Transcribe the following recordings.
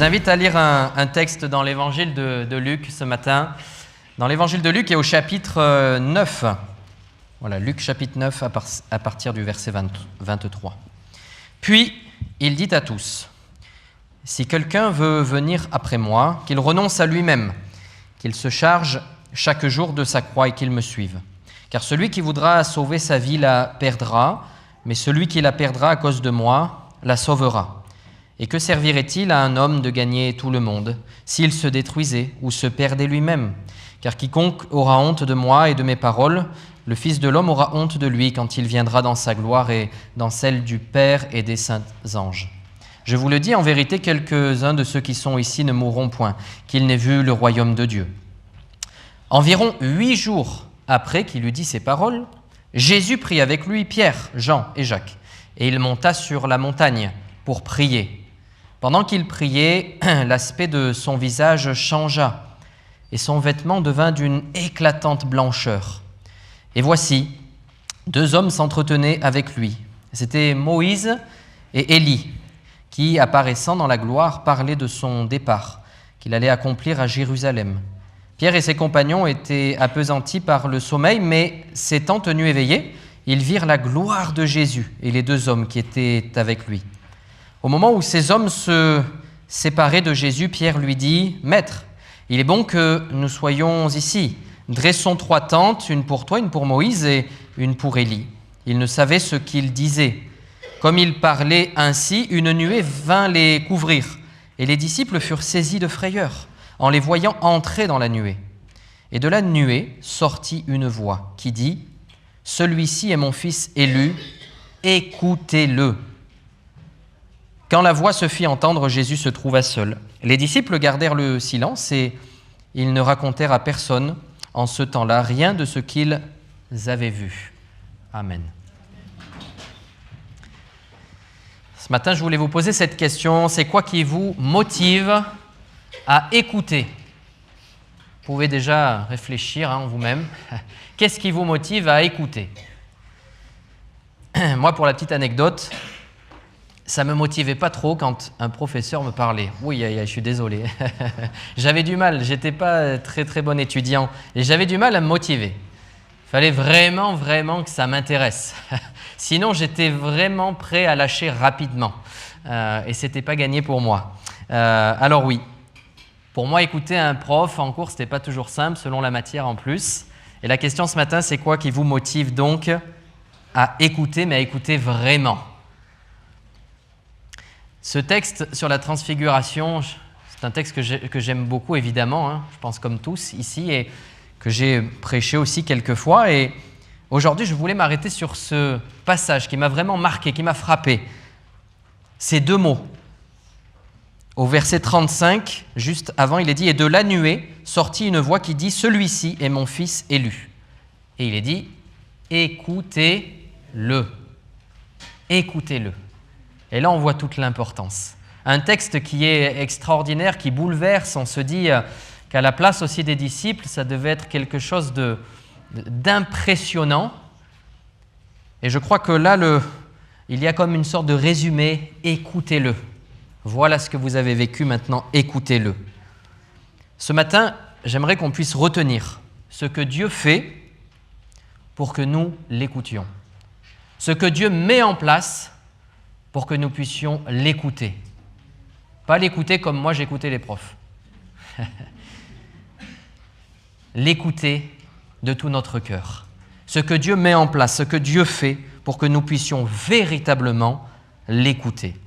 vous invite à lire un texte dans l'évangile de Luc ce matin. Dans l'évangile de Luc et au chapitre 9. Voilà, Luc chapitre 9 à partir du verset 23. Puis, il dit à tous, « Si quelqu'un veut venir après moi, qu'il renonce à lui-même, qu'il se charge chaque jour de sa croix et qu'il me suive. Car celui qui voudra sauver sa vie la perdra, mais celui qui la perdra à cause de moi la sauvera. Et que servirait-il à un homme de gagner tout le monde, s'il se détruisait ou se perdait lui-même ? Car quiconque aura honte de moi et de mes paroles, le Fils de l'homme aura honte de lui quand il viendra dans sa gloire et dans celle du Père et des saints anges. Je vous le dis, en vérité, quelques-uns de ceux qui sont ici ne mourront point, qu'ils n'aient vu le royaume de Dieu. » Environ 8 jours après qu'il eut dit ces paroles, Jésus prit avec lui Pierre, Jean et Jacques, et il monta sur la montagne pour prier. Pendant qu'il priait, l'aspect de son visage changea, et son vêtement devint d'une éclatante blancheur. Et voici, 2 hommes s'entretenaient avec lui. C'étaient Moïse et Élie, qui, apparaissant dans la gloire, parlaient de son départ, qu'il allait accomplir à Jérusalem. Pierre et ses compagnons étaient appesantis par le sommeil, mais s'étant tenus éveillés, ils virent la gloire de Jésus et les 2 hommes qui étaient avec lui. Au moment où ces hommes se séparaient de Jésus, Pierre lui dit, « Maître, il est bon que nous soyons ici. Dressons 3 tentes, une pour toi, une pour Moïse et une pour Élie. » Il ne savait ce qu'il disait. Comme il parlait ainsi, une nuée vint les couvrir, et les disciples furent saisis de frayeur en les voyant entrer dans la nuée. Et de la nuée sortit une voix qui dit, « Celui-ci est mon fils élu, écoutez-le. » Quand la voix se fit entendre, Jésus se trouva seul. Les disciples gardèrent le silence et ils ne racontèrent à personne en ce temps-là rien de ce qu'ils avaient vu. Amen. Ce matin, je voulais vous poser cette question. C'est quoi qui vous motive à écouter ? Vous pouvez déjà réfléchir en vous-même. Qu'est-ce qui vous motive à écouter ? Moi, pour la petite anecdote, ça ne me motivait pas trop quand un professeur me parlait. Oui, je suis désolé. J'avais du mal, je n'étais pas très très bon étudiant et j'avais du mal à me motiver. Il fallait vraiment que ça m'intéresse. Sinon, j'étais vraiment prêt à lâcher rapidement et ce n'était pas gagné pour moi. Alors oui, pour moi, écouter un prof en cours, ce n'était pas toujours simple, selon la matière en plus. Et la question ce matin, c'est quoi qui vous motive donc à écouter, mais à écouter vraiment ? Ce texte sur la transfiguration, c'est un texte que j'aime beaucoup évidemment, je pense comme tous ici, et que j'ai prêché aussi quelques fois. Et aujourd'hui, je voulais m'arrêter sur ce passage qui m'a vraiment marqué, qui m'a frappé. Ces 2 mots. Au verset 35, juste avant, il est dit « Et de la nuée sortit une voix qui dit « Celui-ci est mon fils élu. » Et il est dit « Écoutez-le. Écoutez-le. » Et là, on voit toute l'importance. Un texte qui est extraordinaire, qui bouleverse. On se dit qu'à la place aussi des disciples, ça devait être quelque chose d'impressionnant. Et je crois que là, il y a comme une sorte de résumé. Écoutez-le. Voilà ce que vous avez vécu maintenant. Écoutez-le. Ce matin, j'aimerais qu'on puisse retenir ce que Dieu fait pour que nous l'écoutions. Ce que Dieu met en place pour que nous puissions l'écouter. Pas l'écouter comme moi j'écoutais les profs. L'écouter de tout notre cœur. Ce que Dieu met en place, ce que Dieu fait pour que nous puissions véritablement l'écouter.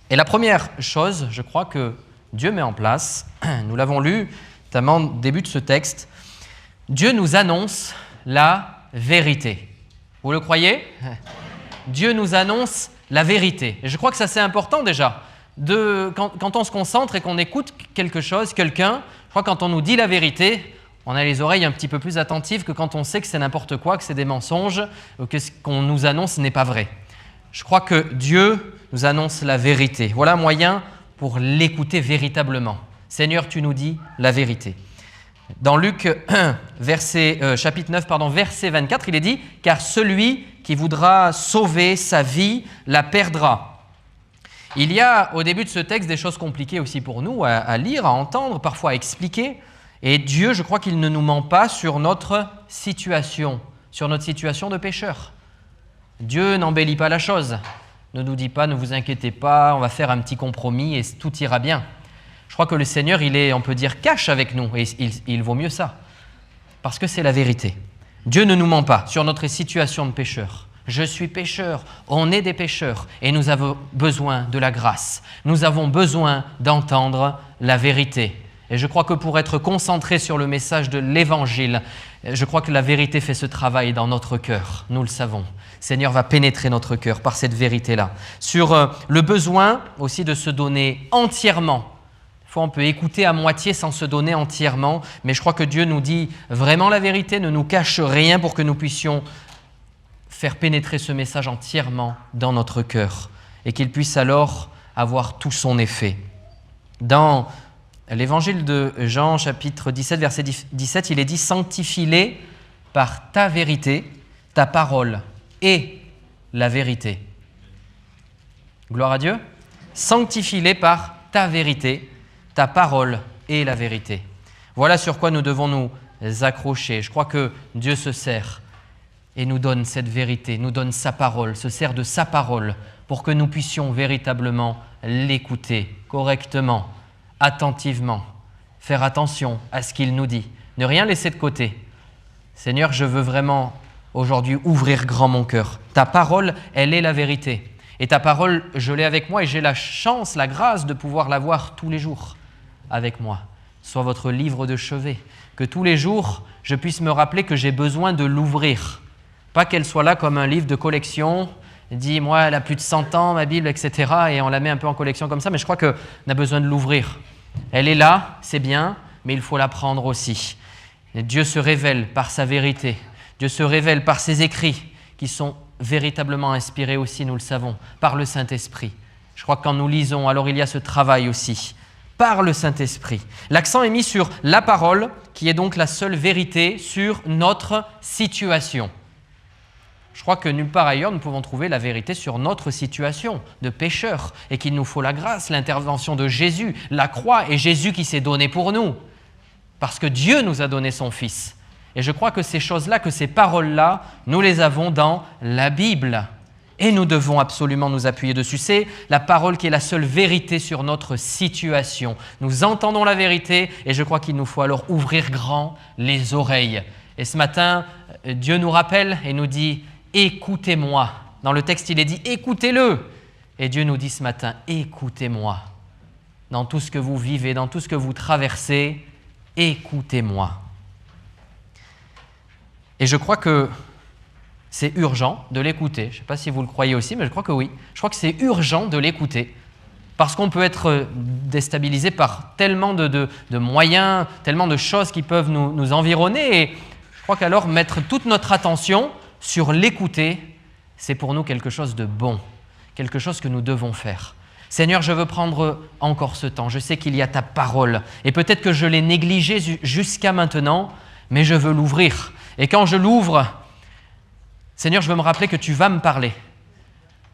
Et la première chose, je crois, que Dieu met en place, nous l'avons lu, notamment au début de ce texte, Dieu nous annonce la vérité. Vous le croyez ? Dieu nous annonce la vérité. Et je crois que ça c'est important déjà. Quand on se concentre et qu'on écoute quelque chose, quelqu'un, je crois que quand on nous dit la vérité, on a les oreilles un petit peu plus attentives que quand on sait que c'est n'importe quoi, que c'est des mensonges, ou que ce qu'on nous annonce n'est pas vrai. Je crois que Dieu nous annonce la vérité. Voilà un moyen pour l'écouter véritablement. Seigneur, tu nous dis la vérité. Dans Luc chapitre 9, verset 24, il est dit « Car celui qui voudra sauver sa vie la perdra. Il y a au début de ce texte des choses compliquées aussi pour nous à lire, à entendre, parfois à expliquer. Et Dieu, je crois qu'il ne nous ment pas sur notre situation de pécheur. Dieu n'embellit pas la chose, ne nous dit pas « ne vous inquiétez pas, on va faire un petit compromis et tout ira bien ». Je crois que le Seigneur, il est, on peut dire, cash avec nous et il vaut mieux ça, parce que c'est la vérité. Dieu ne nous ment pas sur notre situation de pécheur. Je suis pécheur, on est des pécheurs et nous avons besoin de la grâce. Nous avons besoin d'entendre la vérité. Et je crois que pour être concentré sur le message de l'Évangile, je crois que la vérité fait ce travail dans notre cœur. Nous le savons. Le Seigneur va pénétrer notre cœur par cette vérité-là. Sur le besoin aussi de se donner entièrement. Des fois, on peut écouter à moitié sans se donner entièrement, mais je crois que Dieu nous dit vraiment la vérité, ne nous cache rien pour que nous puissions faire pénétrer ce message entièrement dans notre cœur et qu'il puisse alors avoir tout son effet. Dans l'Évangile de Jean, chapitre 17, verset 17, il est dit « Sanctifie-les par ta vérité, ta parole est la vérité. » Gloire à Dieu. « Sanctifie-les par ta vérité, ta parole est la vérité. » Voilà sur quoi nous devons nous accrocher. Je crois que Dieu se sert et nous donne cette vérité, nous donne sa parole, se sert de sa parole pour que nous puissions véritablement l'écouter correctement, attentivement, faire attention à ce qu'il nous dit, ne rien laisser de côté. Seigneur, je veux vraiment aujourd'hui ouvrir grand mon cœur. Ta parole, elle est la vérité. Et ta parole, je l'ai avec moi et j'ai la chance, la grâce de pouvoir l'avoir tous les jours avec moi. Soit votre livre de chevet, que tous les jours, je puisse me rappeler que j'ai besoin de l'ouvrir. Pas qu'elle soit là comme un livre de collection, dit, moi, elle a plus de 100 ans, ma Bible, etc. Et on la met un peu en collection comme ça, mais je crois qu'on a besoin de l'ouvrir. Elle est là, c'est bien, mais il faut la prendre aussi. Et Dieu se révèle par sa vérité. Dieu se révèle par ses écrits qui sont véritablement inspirés aussi, nous le savons, par le Saint-Esprit. Je crois que quand nous lisons, alors il y a ce travail aussi, par le Saint-Esprit. L'accent est mis sur la parole, qui est donc la seule vérité sur notre situation. Je crois que nulle part ailleurs, nous pouvons trouver la vérité sur notre situation de pécheur et qu'il nous faut la grâce, l'intervention de Jésus, la croix et Jésus qui s'est donné pour nous. Parce que Dieu nous a donné son Fils. Et je crois que ces choses-là, que ces paroles-là, nous les avons dans la Bible. Et nous devons absolument nous appuyer dessus. C'est la parole qui est la seule vérité sur notre situation. Nous entendons la vérité et je crois qu'il nous faut alors ouvrir grand les oreilles. Et ce matin, Dieu nous rappelle et nous dit « Écoutez-moi ». Dans le texte, il est dit « Écoutez-le ». Et Dieu nous dit ce matin « Écoutez-moi ». Dans tout ce que vous vivez, dans tout ce que vous traversez, écoutez-moi. Et je crois que c'est urgent de l'écouter. Je ne sais pas si vous le croyez aussi, mais je crois que oui. Je crois que c'est urgent de l'écouter. Parce qu'on peut être déstabilisé par tellement de moyens, tellement de choses qui peuvent nous environner. Et je crois qu'alors mettre toute notre attention sur l'écouter, c'est pour nous quelque chose de bon, quelque chose que nous devons faire. Seigneur, je veux prendre encore ce temps. Je sais qu'il y a ta parole. Et peut-être que je l'ai négligée jusqu'à maintenant, mais je veux l'ouvrir. Et quand je l'ouvre, Seigneur, je veux me rappeler que tu vas me parler.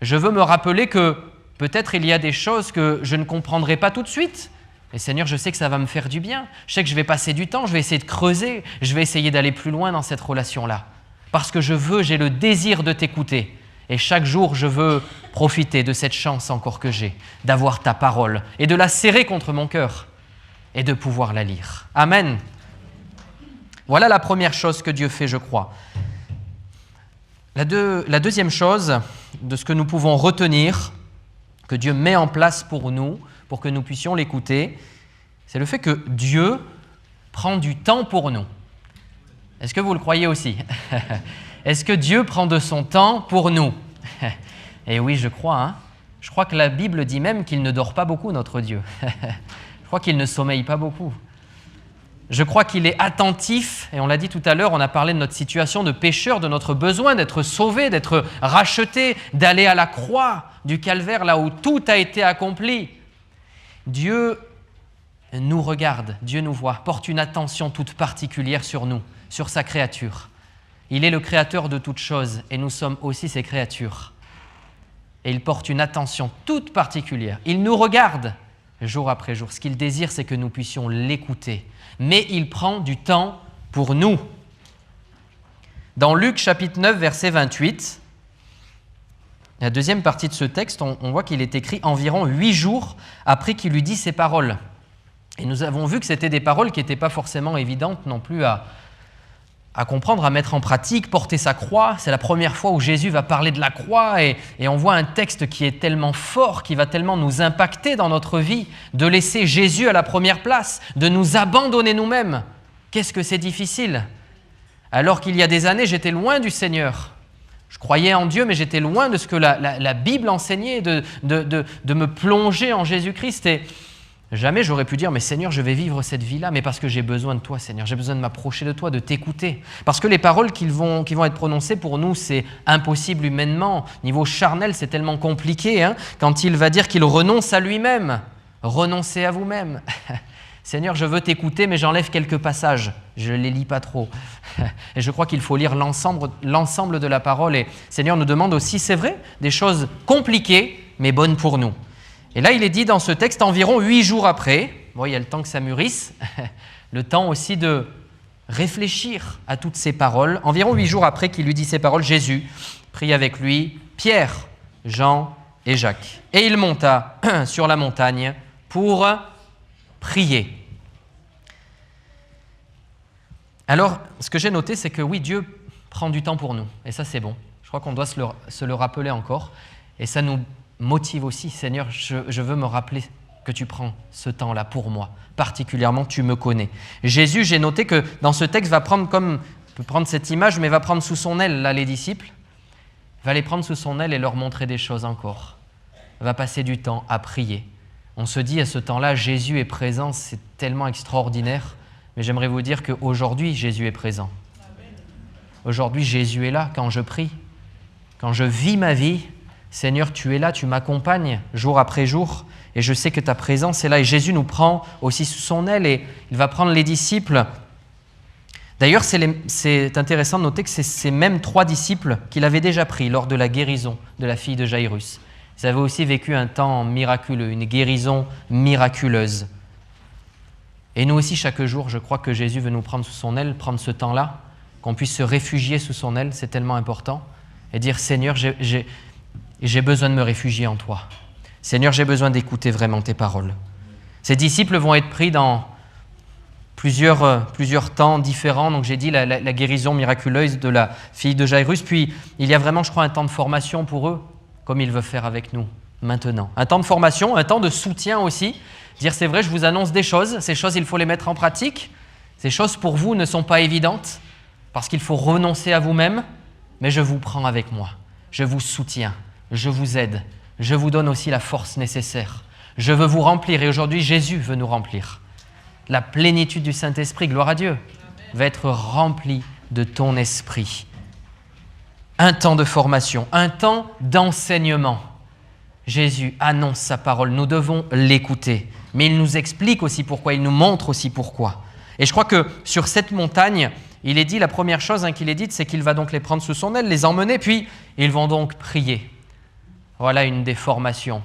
Je veux me rappeler que peut-être il y a des choses que je ne comprendrai pas tout de suite. Et Seigneur, je sais que ça va me faire du bien. Je sais que je vais passer du temps, je vais essayer de creuser, je vais essayer d'aller plus loin dans cette relation-là. Parce que j'ai le désir de t'écouter. Et chaque jour, je veux profiter de cette chance encore que j'ai, d'avoir ta parole et de la serrer contre mon cœur et de pouvoir la lire. Amen. Voilà la première chose que Dieu fait, je crois. La deuxième chose de ce que nous pouvons retenir, que Dieu met en place pour nous, pour que nous puissions l'écouter, c'est le fait que Dieu prend du temps pour nous. Est-ce que vous le croyez aussi? Est-ce que Dieu prend de son temps pour nous? Eh oui, je crois. Hein. Je crois que la Bible dit même qu'il ne dort pas beaucoup, notre Dieu. Je crois qu'il ne sommeille pas beaucoup. Je crois qu'il est attentif, et on l'a dit tout à l'heure, on a parlé de notre situation de pécheur, de notre besoin d'être sauvé, d'être racheté, d'aller à la croix du calvaire, là où tout a été accompli. Dieu nous regarde, Dieu nous voit, porte une attention toute particulière sur nous, sur sa créature. Il est le créateur de toutes choses, et nous sommes aussi ses créatures. et il porte une attention toute particulière. Il nous regarde jour après jour. Ce qu'il désire, c'est que nous puissions l'écouter. Mais il prend du temps pour nous. Dans Luc chapitre 9, verset 28, la deuxième partie de ce texte, on voit qu'il est écrit environ 8 jours après qu'il lui dit ces paroles. Et nous avons vu que c'était des paroles qui n'étaient pas forcément évidentes non plus à comprendre, à mettre en pratique, porter sa croix. C'est la première fois où Jésus va parler de la croix et on voit un texte qui est tellement fort, qui va tellement nous impacter dans notre vie, de laisser Jésus à la première place, de nous abandonner nous-mêmes. Qu'est-ce que c'est difficile! Alors qu'il y a des années, j'étais loin du Seigneur. Je croyais en Dieu, mais j'étais loin de ce que la Bible enseignait, de me plonger en Jésus-Christ. Et jamais j'aurais pu dire, mais Seigneur, je vais vivre cette vie-là, mais parce que j'ai besoin de toi, Seigneur. J'ai besoin de m'approcher de toi, de t'écouter. Parce que les paroles qui vont être prononcées pour nous, c'est impossible humainement. Niveau charnel, c'est tellement compliqué. Quand il va dire qu'il renonce à lui-même, renoncez à vous-même. Seigneur, je veux t'écouter, mais j'enlève quelques passages. Je ne les lis pas trop. Et je crois qu'il faut lire l'ensemble de la parole. Et Seigneur nous demande aussi, c'est vrai, des choses compliquées, mais bonnes pour nous. Et là, il est dit dans ce texte, environ 8 jours après, bon, il y a le temps que ça mûrisse, le temps aussi de réfléchir à toutes ces paroles. Environ 8 jours après qu'il lui dit ces paroles, Jésus prit avec lui Pierre, Jean et Jacques. Et il monta sur la montagne pour prier. Alors, ce que j'ai noté, c'est que oui, Dieu prend du temps pour nous. Et ça, c'est bon. Je crois qu'on doit se le rappeler encore. Et ça nous motive aussi. Seigneur, je veux me rappeler que tu prends ce temps-là pour moi. Particulièrement, tu me connais. Jésus, j'ai noté que dans ce texte, on peut prendre cette image, mais va prendre sous son aile, là, les disciples. Il va les prendre sous son aile et leur montrer des choses encore. Il va passer du temps à prier. On se dit à ce temps-là, Jésus est présent, c'est tellement extraordinaire. Mais j'aimerais vous dire qu'aujourd'hui, Jésus est présent. Aujourd'hui, Jésus est là quand je prie. Quand je vis ma vie, Seigneur, tu es là, tu m'accompagnes jour après jour. Et je sais que ta présence est là. Et Jésus nous prend aussi sous son aile et il va prendre les disciples. D'ailleurs, c'est intéressant de noter que c'est ces mêmes 3 disciples qu'il avait déjà pris lors de la guérison de la fille de Jairus. Ils avaient aussi vécu un temps miraculeux, une guérison miraculeuse. Et nous aussi, chaque jour, je crois que Jésus veut nous prendre sous son aile, prendre ce temps-là, qu'on puisse se réfugier sous son aile, c'est tellement important, et dire « Seigneur, j'ai besoin de me réfugier en toi. Seigneur, j'ai besoin d'écouter vraiment tes paroles. » Ces disciples vont être pris dans plusieurs temps différents. Donc j'ai dit la guérison miraculeuse de la fille de Jairus, puis il y a vraiment, je crois, un temps de formation pour eux, comme il veut faire avec nous maintenant. Un temps de formation, un temps de soutien aussi. Dire c'est vrai, je vous annonce des choses, ces choses il faut les mettre en pratique. Ces choses pour vous ne sont pas évidentes parce qu'il faut renoncer à vous-même, mais je vous prends avec moi. Je vous soutiens, je vous aide, je vous donne aussi la force nécessaire. Je veux vous remplir et aujourd'hui Jésus veut nous remplir. La plénitude du Saint-Esprit, gloire à Dieu, va être remplie de ton esprit. Un temps de formation, un temps d'enseignement. Jésus annonce sa parole, nous devons l'écouter. Mais il nous explique aussi pourquoi, il nous montre aussi pourquoi. Et je crois que sur cette montagne, il est dit, la première chose qu'il est dite, c'est qu'il va donc les prendre sous son aile, les emmener, puis ils vont donc prier. Voilà une des formations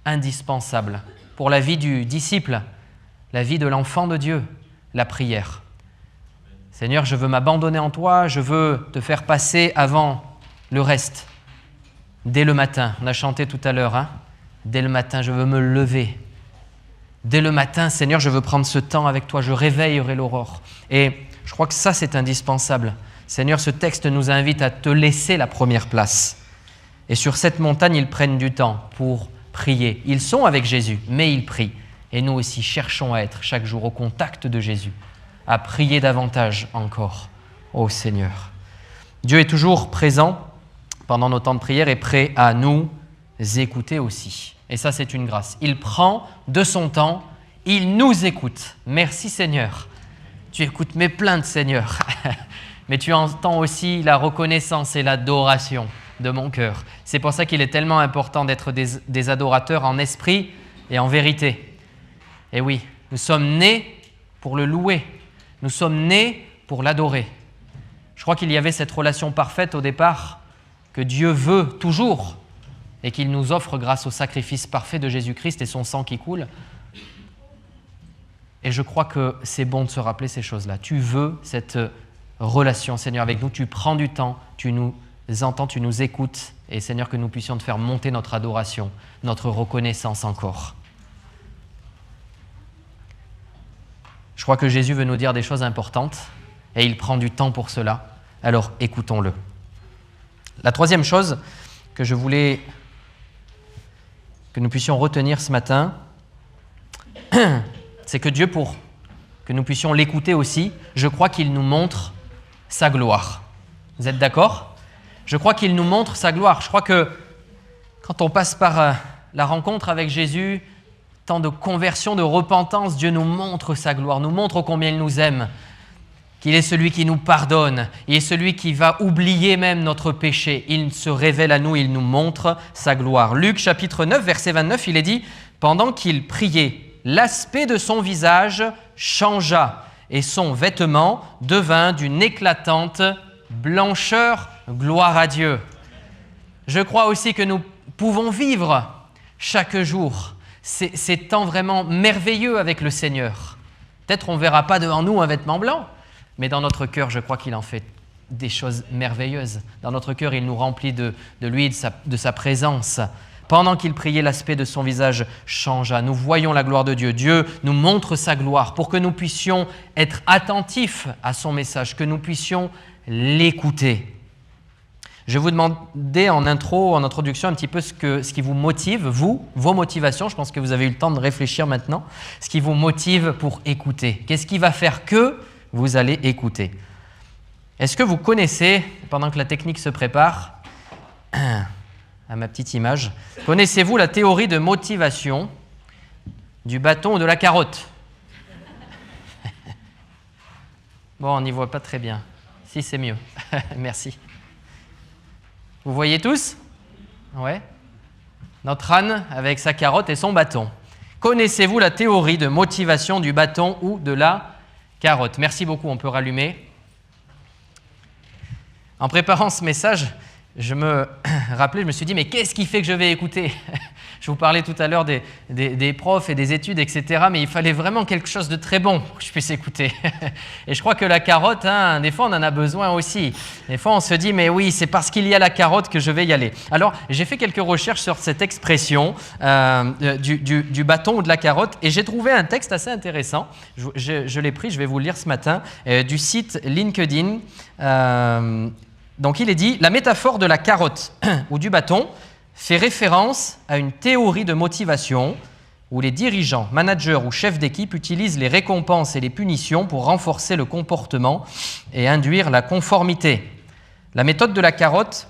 indispensables pour la vie du disciple, la vie de l'enfant de Dieu, la prière. Seigneur, je veux m'abandonner en toi, je veux te faire passer avant le reste. Dès le matin, on a chanté tout à l'heure, dès le matin, je veux me lever. Dès le matin, Seigneur, je veux prendre ce temps avec toi, je réveillerai l'aurore. Et je crois que ça, c'est indispensable. Seigneur, ce texte nous invite à te laisser la première place. Et sur cette montagne, ils prennent du temps pour prier. Ils sont avec Jésus, mais ils prient. Et nous aussi, cherchons à être chaque jour au contact de Jésus, à prier davantage encore, ô Seigneur. Dieu est toujours présent pendant nos temps de prière et prêt à nous écouter aussi. Et ça, c'est une grâce. Il prend de son temps, il nous écoute. Merci Seigneur. Tu écoutes mes plaintes, Seigneur. Mais tu entends aussi la reconnaissance et l'adoration de mon cœur. C'est pour ça qu'il est tellement important d'être des adorateurs en esprit et en vérité. Et oui, nous sommes nés pour le louer. Nous sommes nés pour l'adorer. Je crois qu'il y avait cette relation parfaite au départ que Dieu veut toujours et qu'il nous offre grâce au sacrifice parfait de Jésus-Christ et son sang qui coule. Et je crois que c'est bon de se rappeler ces choses-là. Tu veux cette relation, Seigneur, avec nous. Tu prends du temps, tu nous entends, tu nous écoutes. Et Seigneur, que nous puissions te faire monter notre adoration, notre reconnaissance encore. Je crois que Jésus veut nous dire des choses importantes et il prend du temps pour cela. Alors écoutons-le. La troisième chose que je voulais que nous puissions retenir ce matin, c'est que Dieu, pour que nous puissions l'écouter aussi, je crois qu'il nous montre sa gloire. Vous êtes d'accord ? Je crois qu'il nous montre sa gloire. Je crois que quand on passe par la rencontre avec Jésus, temps de conversion, de repentance, Dieu nous montre sa gloire, nous montre combien il nous aime, qu'il est celui qui nous pardonne, il est celui qui va oublier même notre péché. Il se révèle à nous, il nous montre sa gloire. Luc chapitre 9, verset 29, il est dit « Pendant qu'il priait, l'aspect de son visage changea et son vêtement devint d'une éclatante blancheur. Gloire à Dieu. » Je crois aussi que nous pouvons vivre chaque jour ces temps vraiment merveilleux avec le Seigneur. Peut-être on ne verra pas devant nous un vêtement blanc, mais dans notre cœur, je crois qu'il en fait des choses merveilleuses. Dans notre cœur, il nous remplit de lui, de sa présence. Pendant qu'il priait, l'aspect de son visage changea. Nous voyons la gloire de Dieu. Dieu nous montre sa gloire pour que nous puissions être attentifs à son message, que nous puissions l'écouter. Je vais vous demander en introduction, un petit peu ce qui vous motive, vos motivations. Je pense que vous avez eu le temps de réfléchir maintenant. Ce qui vous motive pour écouter. Qu'est-ce qui va faire que vous allez écouter? Est-ce que vous connaissez, pendant que la technique se prépare, à ma petite image, connaissez-vous la théorie de motivation du bâton ou de la carotte? Bon, on n'y voit pas très bien. Si, c'est mieux. Merci. Vous voyez tous? Ouais. Notre âne avec sa carotte et son bâton. Connaissez-vous la théorie de motivation du bâton ou de la carotte? Merci beaucoup, on peut rallumer. En préparant ce message, je me me suis dit, mais qu'est-ce qui fait que je vais écouter? Je vous parlais tout à l'heure des profs et des études, etc. Mais il fallait vraiment quelque chose de très bon pour que je puisse écouter. Et je crois que la carotte, des fois, on en a besoin aussi. Des fois, on se dit, mais oui, c'est parce qu'il y a la carotte que je vais y aller. Alors, j'ai fait quelques recherches sur cette expression du bâton ou de la carotte et j'ai trouvé un texte assez intéressant. Je l'ai pris, je vais vous le lire ce matin, du site LinkedIn. Donc il est dit, la métaphore de la carotte ou du bâton fait référence à une théorie de motivation où les dirigeants, managers ou chefs d'équipe utilisent les récompenses et les punitions pour renforcer le comportement et induire la conformité. La méthode de la carotte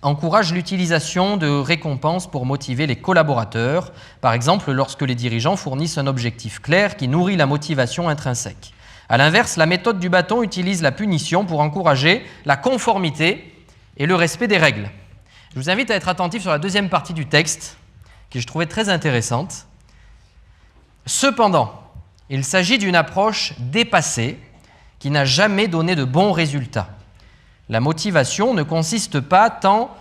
encourage l'utilisation de récompenses pour motiver les collaborateurs, par exemple lorsque les dirigeants fournissent un objectif clair qui nourrit la motivation intrinsèque. A l'inverse, la méthode du bâton utilise la punition pour encourager la conformité et le respect des règles. Je vous invite à être attentif sur la deuxième partie du texte, que je trouvais très intéressante. Cependant, il s'agit d'une approche dépassée qui n'a jamais donné de bons résultats. La motivation ne consiste pas tant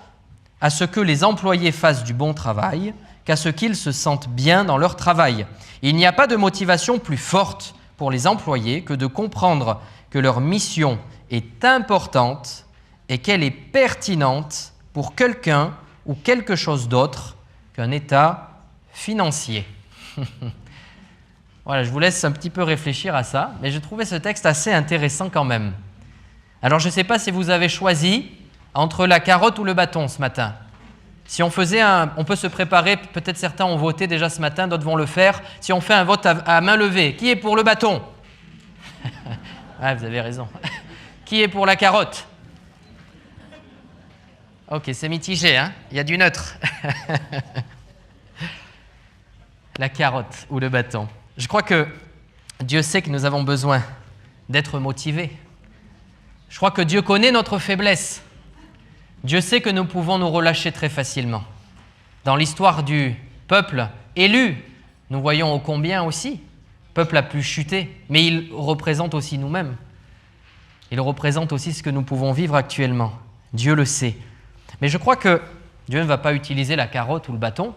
à ce que les employés fassent du bon travail qu'à ce qu'ils se sentent bien dans leur travail. Il n'y a pas de motivation plus forte pour les employés que de comprendre que leur mission est importante et qu'elle est pertinente pour quelqu'un ou quelque chose d'autre qu'un état financier. Voilà, je vous laisse un petit peu réfléchir à ça, mais j'ai trouvé ce texte assez intéressant quand même. Alors, je ne sais pas si vous avez choisi entre la carotte ou le bâton ce matin. Si on faisait on peut se préparer, peut-être certains ont voté déjà ce matin, d'autres vont le faire. Si on fait un vote à main levée, qui est pour le bâton? Ah, vous avez raison. Qui est pour la carotte? Ok, c'est mitigé, hein? Il y a du neutre. La carotte ou le bâton. Je crois que Dieu sait que nous avons besoin d'être motivés. Je crois que Dieu connaît notre faiblesse. Dieu sait que nous pouvons nous relâcher très facilement. Dans l'histoire du peuple élu, nous voyons ô combien aussi, le peuple a pu chuter, mais il représente aussi nous-mêmes. Il représente aussi ce que nous pouvons vivre actuellement. Dieu le sait. Mais je crois que Dieu ne va pas utiliser la carotte ou le bâton.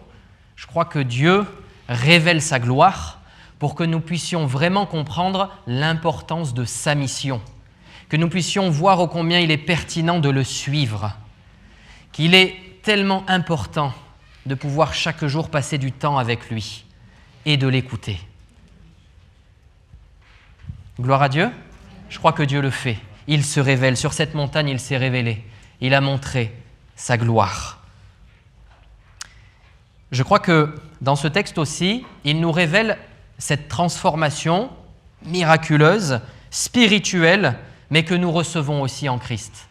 Je crois que Dieu révèle sa gloire pour que nous puissions vraiment comprendre l'importance de sa mission, que nous puissions voir ô combien il est pertinent de le suivre, qu'il est tellement important de pouvoir chaque jour passer du temps avec lui et de l'écouter. Gloire à Dieu. Je crois que Dieu le fait. Il se révèle. Sur cette montagne, il s'est révélé. Il a montré sa gloire. Je crois que dans ce texte aussi, il nous révèle cette transformation miraculeuse, spirituelle, mais que nous recevons aussi en Christ.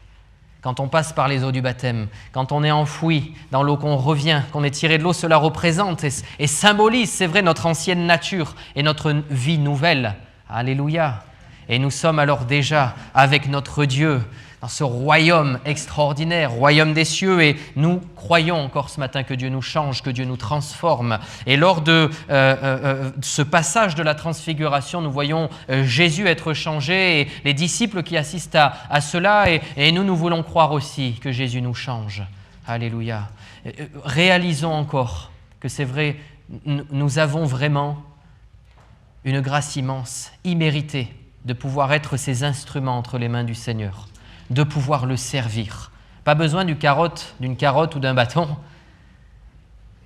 Quand on passe par les eaux du baptême, quand on est enfoui dans l'eau, qu'on revient, qu'on est tiré de l'eau, cela représente et symbolise, c'est vrai, notre ancienne nature et notre vie nouvelle. Alléluia. Et nous sommes alors déjà avec notre Dieu dans ce royaume extraordinaire, royaume des cieux, et nous croyons encore ce matin que Dieu nous change, que Dieu nous transforme. Et lors de ce passage de la transfiguration, nous voyons Jésus être changé et les disciples qui assistent à cela, et nous voulons croire aussi que Jésus nous change. Alléluia. Réalisons encore que c'est vrai, nous avons vraiment une grâce immense, imméritée, de pouvoir être ces instruments entre les mains du Seigneur, de pouvoir le servir. Pas besoin d'une carotte ou d'un bâton,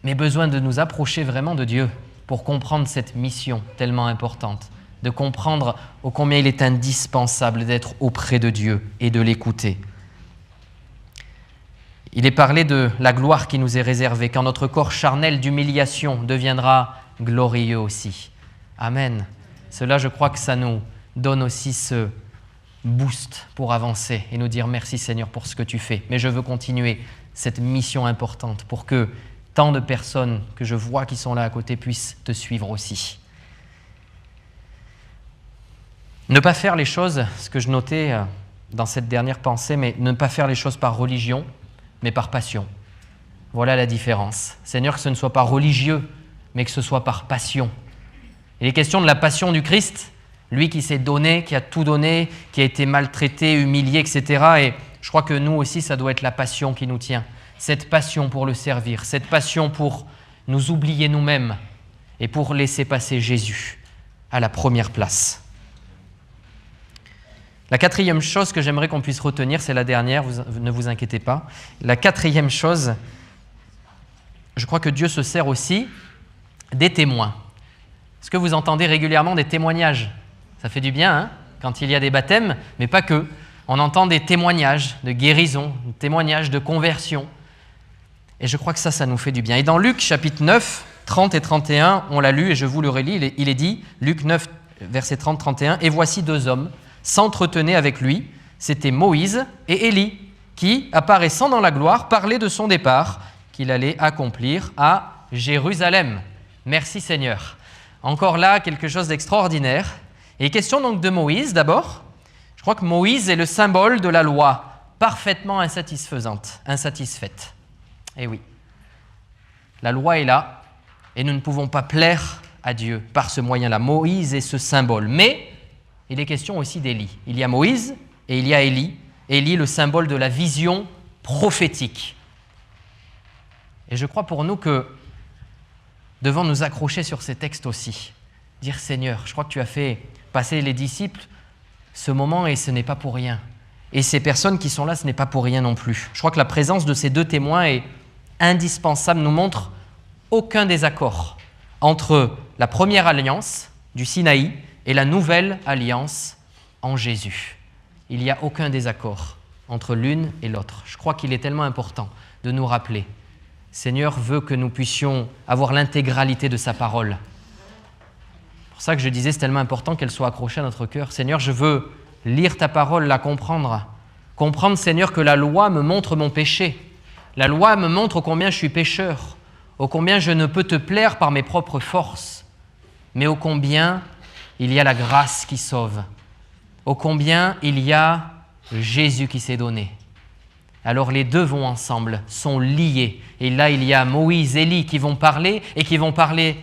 mais besoin de nous approcher vraiment de Dieu pour comprendre cette mission tellement importante, de comprendre ô combien il est indispensable d'être auprès de Dieu et de l'écouter. Il est parlé de la gloire qui nous est réservée, quand notre corps charnel d'humiliation deviendra glorieux aussi. Amen. Cela, je crois que ça nous donne aussi ce boost pour avancer et nous dire merci Seigneur pour ce que tu fais. Mais je veux continuer cette mission importante pour que tant de personnes que je vois qui sont là à côté puissent te suivre aussi. Ne pas faire les choses, ce que je notais dans cette dernière pensée, mais ne pas faire les choses par religion, mais par passion. Voilà la différence. Seigneur, que ce ne soit pas religieux, mais que ce soit par passion. Il est question de la passion du Christ, lui qui s'est donné, qui a tout donné, qui a été maltraité, humilié, etc. Et je crois que nous aussi, ça doit être la passion qui nous tient. Cette passion pour le servir, cette passion pour nous oublier nous-mêmes et pour laisser passer Jésus à la première place. La quatrième chose que j'aimerais qu'on puisse retenir, c'est la dernière, ne vous inquiétez pas. La quatrième chose, je crois que Dieu se sert aussi des témoins. Est-ce que vous entendez régulièrement des témoignages ? Ça fait du bien, hein, quand il y a des baptêmes, mais pas que. On entend des témoignages de guérison, des témoignages de conversion. Et je crois que ça nous fait du bien. Et dans Luc chapitre 9, 30 et 31, on l'a lu et je vous le relis, il est dit, Luc 9, versets 30-31, « Et voici deux hommes s'entretenaient avec lui, c'était Moïse et Élie, qui, apparaissant dans la gloire, parlaient de son départ, qu'il allait accomplir à Jérusalem. » Merci Seigneur. Encore là, quelque chose d'extraordinaire. Et question donc de Moïse d'abord. Je crois que Moïse est le symbole de la loi, parfaitement insatisfaite. Eh oui, la loi est là et nous ne pouvons pas plaire à Dieu par ce moyen-là. Moïse est ce symbole. Mais il est question aussi d'Élie. Il y a Moïse et il y a Élie. Élie, le symbole de la vision prophétique. Et je crois pour nous que devons nous accrocher sur ces textes aussi. Dire Seigneur, je crois que tu as fait passer les disciples ce moment et ce n'est pas pour rien. Et ces personnes qui sont là, ce n'est pas pour rien non plus. Je crois que la présence de ces deux témoins est indispensable, nous montre aucun désaccord entre la première alliance du Sinaï et la nouvelle alliance en Jésus. Il n'y a aucun désaccord entre l'une et l'autre. Je crois qu'il est tellement important de nous rappeler. Seigneur veut que nous puissions avoir l'intégralité de sa parole. C'est pour ça que je disais, c'est tellement important qu'elle soit accrochée à notre cœur. Seigneur, je veux lire ta parole, la comprendre. Comprendre, Seigneur, que la loi me montre mon péché. La loi me montre ô combien je suis pécheur, ô combien je ne peux te plaire par mes propres forces, mais ô combien il y a la grâce qui sauve, ô combien il y a Jésus qui s'est donné. Alors les deux vont ensemble, sont liés. Et là, il y a Moïse, Élie qui vont parler et qui vont parler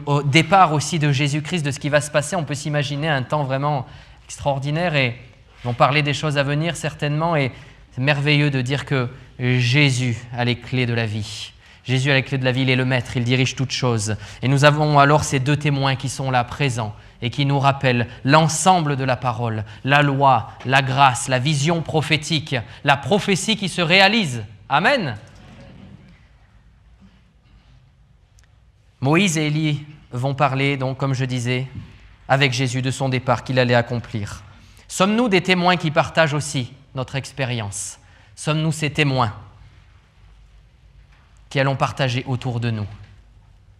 au départ aussi de Jésus-Christ, de ce qui va se passer. On peut s'imaginer un temps vraiment extraordinaire et ils vont parler des choses à venir certainement. Et C'est merveilleux de dire que Jésus a les clés de la vie. Jésus a les clés de la vie, il est le maître, il dirige toutes choses. Et nous avons alors ces deux témoins qui sont là, présents, et qui nous rappellent l'ensemble de la parole, la loi, la grâce, la vision prophétique, la prophétie qui se réalise. Amen. Moïse et Élie vont parler, donc, comme je disais, avec Jésus de son départ qu'il allait accomplir. Sommes-nous des témoins qui partagent aussi notre expérience? Sommes-nous ces témoins qui allons partager autour de nous?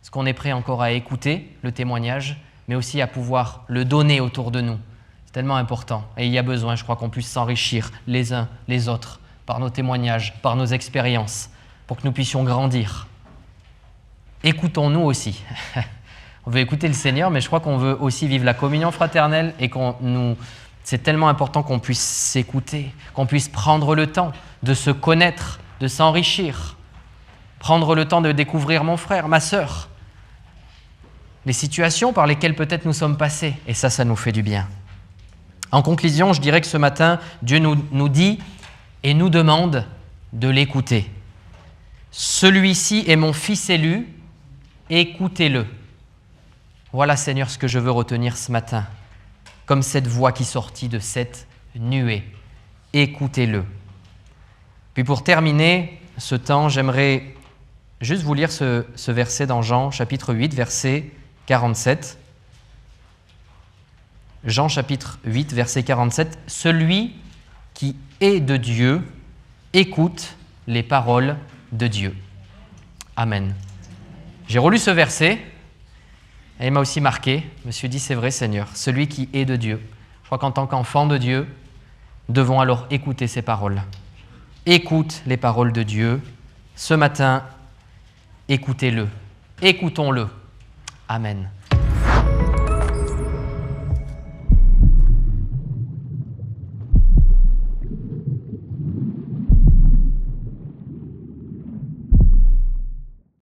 Est-ce qu'on est prêt encore à écouter le témoignage, mais aussi à pouvoir le donner autour de nous? C'est tellement important. Et il y a besoin, je crois, qu'on puisse s'enrichir les uns les autres par nos témoignages, par nos expériences, pour que nous puissions grandir. Écoutons-nous aussi. On veut écouter le Seigneur, mais je crois qu'on veut aussi vivre la communion fraternelle et c'est tellement important qu'on puisse s'écouter, qu'on puisse prendre le temps de se connaître, de s'enrichir, prendre le temps de découvrir mon frère, ma sœur, les situations par lesquelles peut-être nous sommes passés, et ça nous fait du bien. En conclusion, je dirais que ce matin, Dieu nous dit et nous demande de l'écouter. Celui-ci est mon fils élu, écoutez-le. Voilà, Seigneur, ce que je veux retenir ce matin, comme cette voix qui sortit de cette nuée. Écoutez-le. Puis pour terminer ce temps, j'aimerais juste vous lire ce verset dans Jean, chapitre 8, verset 47. Jean, chapitre 8, verset 47. « Celui qui est de Dieu écoute les paroles de Dieu. » Amen. J'ai relu ce verset et il m'a aussi marqué. Je me suis dit, c'est vrai, Seigneur, celui qui est de Dieu. Je crois qu'en tant qu'enfant de Dieu, nous devons alors écouter ces paroles. Écoute les paroles de Dieu. Ce matin, écoutez-le. Écoutons-le. Amen.